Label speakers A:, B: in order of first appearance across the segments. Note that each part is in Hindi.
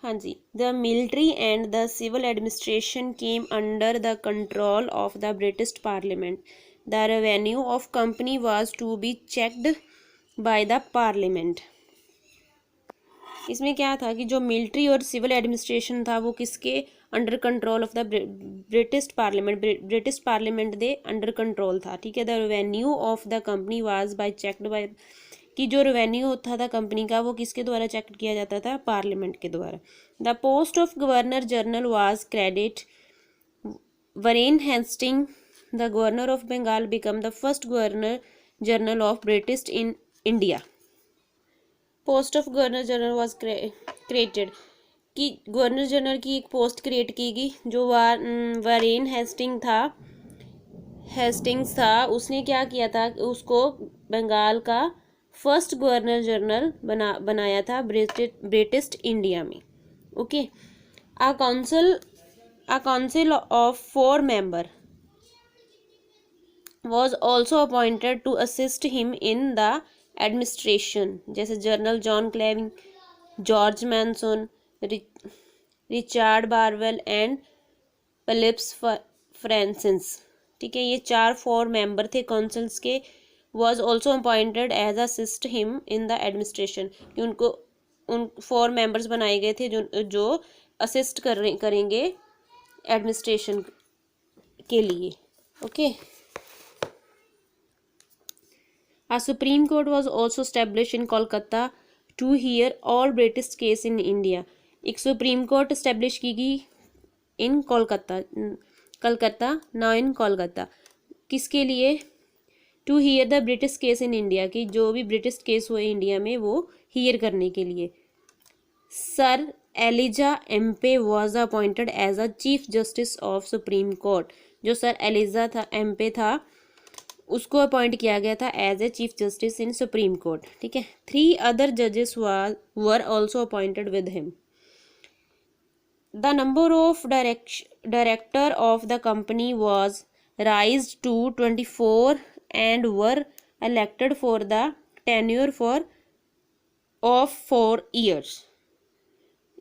A: हाँ जी, the military and the civil administration came under the control of the British Parliament. The revenue of company was to be checked by the Parliament. इसमें क्या था कि जो मिलिट्री और सिविल एडमिनिस्ट्रेशन था वो किसके under control of the British parliament, British parliament they under control था। ठीक है, the revenue of the company was by checked by, कि जो रेवेन्यू होता था कंपनी का वो किसके द्वारा चेक किया जाता था, पार्लियामेंट के द्वारा। The post of governor general was credit Warren Hasting the governor of Bengal become the first governor general of British in India. Post of governor general was created, कि गवर्नर जनरल की एक पोस्ट क्रिएट की गई, जो वरेन हेस्टिंग्स था उसने क्या किया था, उसको बंगाल का फर्स्ट गवर्नर जनरल बनाया था ब्रिटिश इंडिया में। Okay, a council of 4 member was also appointed to assist him in the administration, जैसे General John Clavering, George Monson, Richard Barwell and Philips Francis. ठीक है, ये 4 मेंबर थे काउंसिल्स के। was also appointed as assist him in the administration, कि उनको उन 4 मेंबर्स बनाए गए थे जो असिस्ट करेंगे एडमिनिस्ट्रेशन के लिए। Okay, A Supreme Court was also established in Kolkata to hear all British case in India. एक सुप्रीम कोर्ट स्टैब्लिश की गई इन कलकत्ता ना इन कोलकाता, किसके लिए, to hear the British case in India, की जो भी ब्रिटिश केस हुए इंडिया में वो हियर करने के लिए। Sir Elijah Impey was appointed as a chief justice of supreme court, जो सर एलिजा एम्पे था उसको अपॉइंट किया गया था as a chief justice in supreme court. ठीक है, 3 अदर जजेस were also appointed with him. The number of director of the company was raised to 24 and were elected for the tenure of 4 years।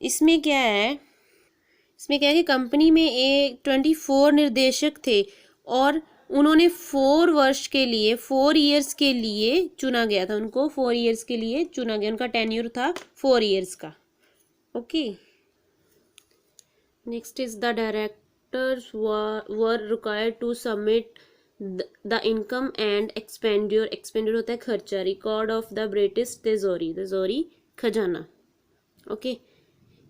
A: इसमें क्या है कि कंपनी में 24 निर्देशक थे और उन्होंने 4 वर्ष के लिए 4 years के लिए चुना गया था, उनको 4 years के लिए चुना गया, उनका टेन्योर था 4 years का। Okay, next is the directors were required to submit the income and expenditure होता है खर्चा, रिकॉर्ड ऑफ द ब्रिटिश तिजोरी खजाना। ओके,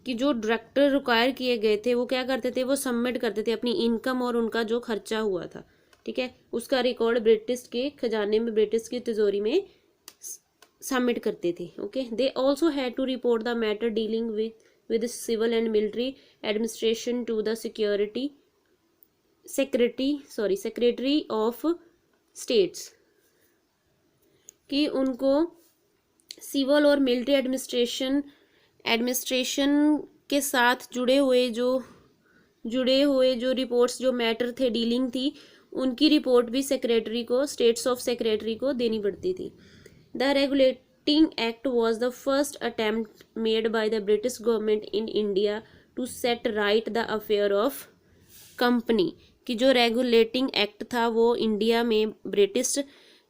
A: कि जो डायरेक्टर रिक्वायर किए गए थे वो क्या करते थे, वो सबमिट करते थे अपनी इनकम और उनका जो खर्चा हुआ था। ठीक है, उसका रिकॉर्ड ब्रिटिश के खजाने में, ब्रिटिश की तिजोरी में सबमिट करते थे। Okay, they also had to report the matter dealing with civil and military administration to the secretary of states, कि उनको सिविल और मिलिट्री एडमिनिस्ट्रेशन के साथ जुड़े हुए जो रिपोर्ट्स, जो मैटर थे, डीलिंग थी, उनकी रिपोर्ट भी स्टेट्स ऑफ सेक्रेटरी को देनी पड़ती थी। The regulating act was the first attempt made by the British government in India to set right the affair of company, कि जो रेगुलेटिंग एक्ट था वो इंडिया में ब्रिटिश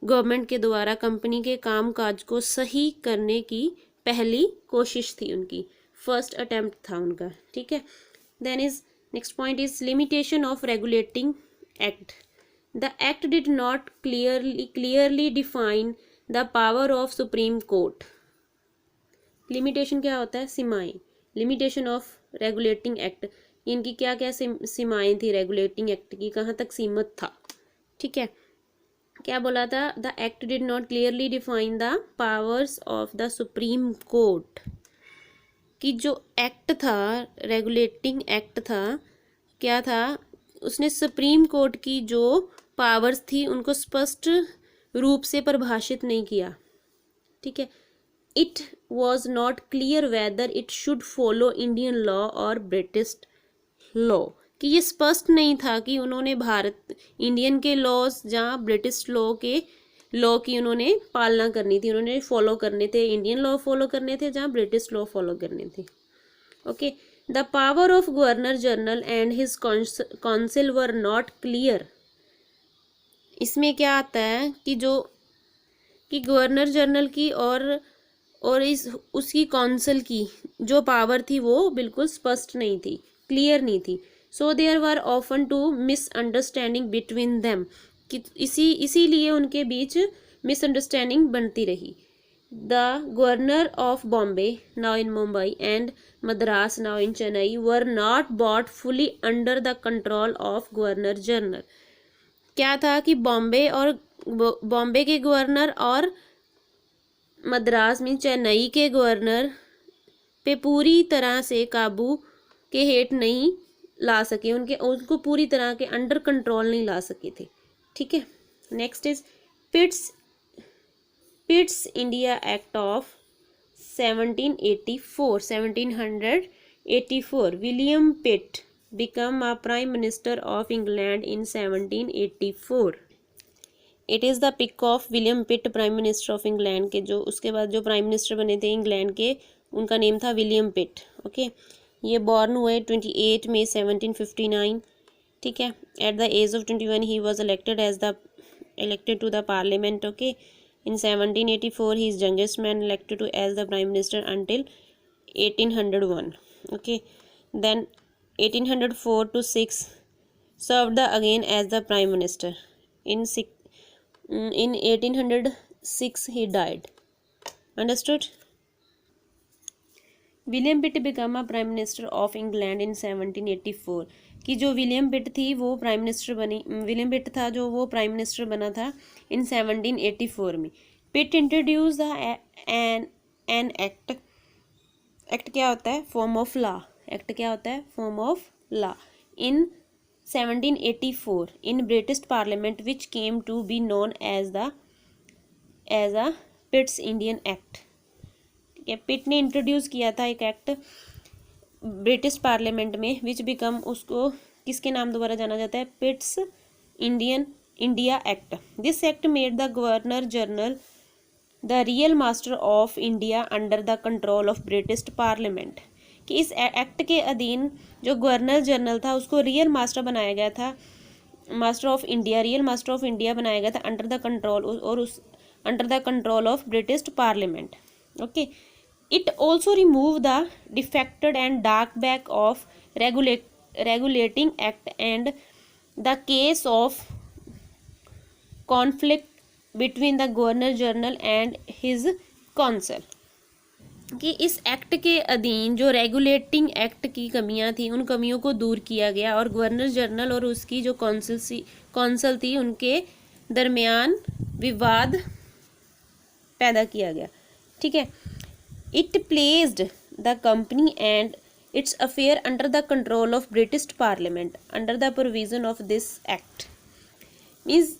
A: गवर्नमेंट के द्वारा कंपनी के कामकाज को सही करने की पहली कोशिश थी, उनकी फर्स्ट अटेम्प्ट था उनका। ठीक है, then is next point is limitation of regulating act. The act did not clearly define the power of supreme court. Limitation क्या होता है, सीमाएं। लिमिटेशन ऑफ रेगुलेटिंग एक्ट, इनकी क्या क्या सीमाएं थी रेगुलेटिंग एक्ट की, कहाँ तक सीमित था। ठीक है, क्या बोला था, the act did not clearly define the powers of the supreme court, कि जो एक्ट था, रेगुलेटिंग एक्ट था, क्या था, उसने सुप्रीम कोर्ट की जो पावर्स थी उनको स्पष्ट रूप से परिभाषित नहीं किया। ठीक है, it was not clear whether it should follow Indian law और ब्रिटिश लॉ, कि ये स्पष्ट नहीं था कि उन्होंने इंडियन के लॉज जहाँ ब्रिटिश लॉ की उन्होंने पालना करनी थी, उन्होंने फॉलो करने थे, इंडियन लॉ फॉलो करने थे जहाँ ब्रिटिश लॉ फॉलो करने थे। Okay, the power of governor general and his council were not clear. इसमें क्या आता है कि गवर्नर जनरल की और इस उसकी काउंसिल की जो पावर थी वो बिल्कुल स्पष्ट नहीं थी, क्लियर नहीं थी। So there were often to misunderstanding between them, कि इसीलिए उनके बीच मिसअंडरस्टैंडिंग बनती रही। The governor of Bombay now in Mumbai and Madras now in Chennai were not both fully under the control of governor general. क्या था कि बॉम्बे के गवर्नर और मद्रास में चेन्नई के गवर्नर पे पूरी तरह से काबू के हेठ नहीं ला सके, उनको पूरी तरह के अंडर कंट्रोल नहीं ला सके थे। ठीक है, next is Pitt's India act of 1784। William Pitt become a prime minister of England in 1784। It is the pic of William Pitt, prime minister of England के, जो उसके बाद जो प्राइम मिनिस्टर बने थे इंग्लैंड के, उनका नेम था विलियम पिट। ओके, ये बॉर्न हुए 28 मई 1759। ठीक है, at the age of 21 he was elected to the parliament। Okay, in 1784 he is youngest man elected to as the prime minister until 1801। okay, then 1804 to 6 served again as the prime minister। in 1806 he died। understood? William pit become a prime minister of England in 1784। कि जो विलियम पिट थी वो प्राइम मिनिस्टर बनी, विलियम पिट था जो वो प्राइम मिनिस्टर बना था इन 1784 में। पिट इंट्रोड्यूस एन एक्ट। एक्ट क्या होता है? Form of law. एक्ट क्या होता है? Form of law. In 1784 in British Parliament which came to be known as a Pitt's Indian Act. Pitt ने इंट्रोड्यूस किया था एक एक्ट ब्रिटिश पार्लियामेंट में, विच बिकम, उसको किसके नाम द्वारा जाना जाता है? पिट्स India act. This act made the governor general the real master of India under the control of British parliament. कि इस एक्ट के अधीन जो गवर्नर जनरल था उसको रियल मास्टर बनाया गया था, master of India, real master of India बनाया गया था अंडर द कंट्रोल, और उस under the control of British parliament. Okay, it also remove the defected and dark back of regulating act and the case of conflict between the governor general and his council। कि इस एक्ट के अधीन जो रेगुलेटिंग एक्ट की कमियां थी उन कमियों को दूर किया गया, और गवर्नर जनरल और उसकी जो कौंसिल थी उनके दरमियान विवाद पैदा किया गया। ठीक है, it placed the company and its affair under the control of British Parliament under the provision of this act। means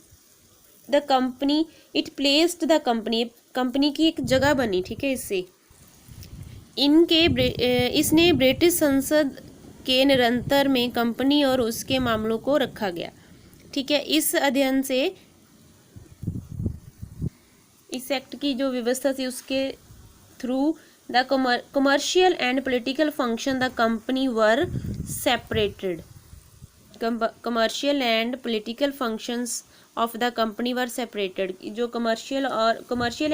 A: the company, it placed the company की एक जगह बनी। ठीक है, इससे इसने ब्रिटिश संसद के निरंतर में कंपनी और उसके मामलों को रखा गया। ठीक है, इस अध्ययन से इस एक्ट की जो व्यवस्था थी उसके through the commercial and political function the company were separated। commercial and political functions of the company were separated। जो commercial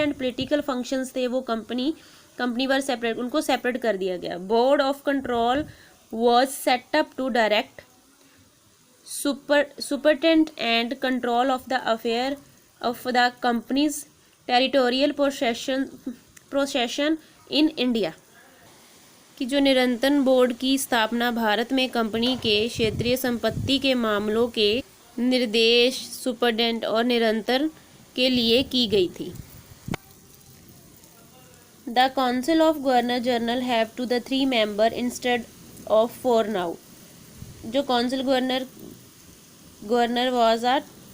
A: and political functions थे वो company were separate, उनको separate कर दिया गया। board of control was set up to direct, superintend and control of the affair of the company's territorial possession in India. कि जो निरंतर बोर्ड की स्थापना भारत में कंपनी के क्षेत्रीय संपत्ति के मामलों के निर्देश, सुपरडेंट और निरंतर के लिए की गई थी। The council of governor general have to the 3 member instead of 4 now. जो council governor was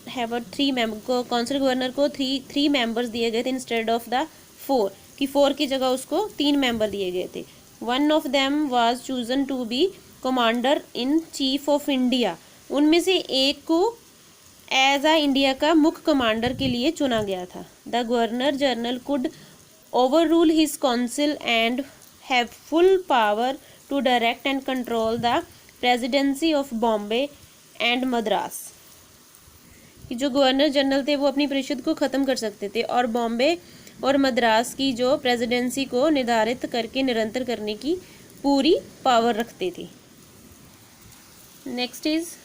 A: have 3 member, council governor को 3 मेंबर्स दिए गए थे इंस्टेड ऑफ द 4, कि 4 की जगह उसको 3 मेंबर दिए गए थे। One of them was chosen to be commander in chief of India. उनमें से एक को एज आ इंडिया का मुख्य कमांडर के लिए चुना गया था। The governor general could over rule his council and have full power to direct and control the presidency of Bombay and Madras। कि जो गवर्नर जनरल थे वो अपनी परिषद को ख़त्म कर सकते थे और बॉम्बे और मद्रास की जो प्रेसिडेंसी को निर्धारित करके निरंतर करने की पूरी पावर रखते थे। Next is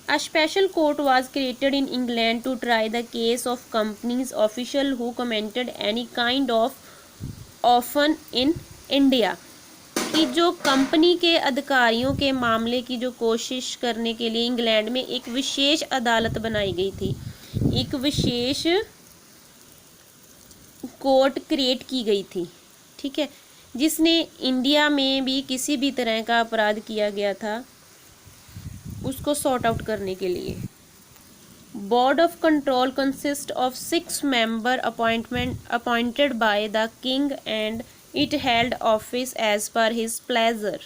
A: A special court was created in England to try the case of companies official who committed any kind of offence in India। कि जो कंपनी के अधिकारियों के मामले की जो कोशिश करने के लिए इंग्लैंड में एक विशेष अदालत बनाई गई थी, एक विशेष कोर्ट क्रिएट की गई थी, ठीक है, जिसने इंडिया में भी किसी भी तरह का अपराध किया गया था उसको सॉर्ट आउट करने के लिए। Board of control consist of 6 member appointed by the king and it held office as per his pleasure.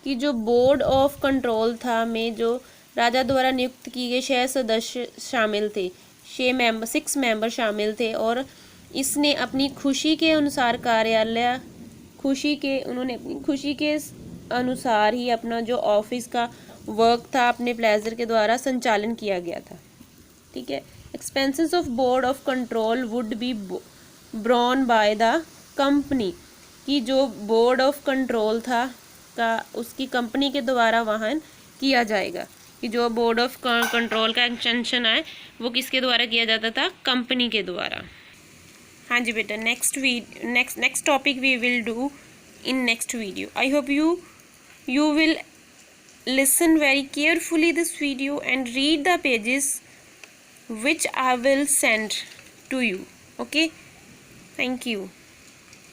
A: कि जो बोर्ड ऑफ कंट्रोल था में जो राजा द्वारा नियुक्त किए गए 6 सदस्य शामिल थे, 6 मेंबर शामिल थे और इसने अपनी खुशी के अनुसार उन्होंने अपनी खुशी के अनुसार ही अपना जो ऑफिस का वर्क था अपने प्लेजर के द्वारा संचालन किया गया था, ठीक है। Expenses of board of control would be borne by the company. कि जो बोर्ड ऑफ कंट्रोल था का उसकी कंपनी के द्वारा वहन किया जाएगा। कि जो बोर्ड ऑफ कंट्रोल का एक्सटेंशन है वो किसके द्वारा किया जाता था, कंपनी के द्वारा। हाँ जी बेटा, next topic we will do in next video. I hope you will listen very carefully this video and read the pages which I will send to you. Okay, thank you.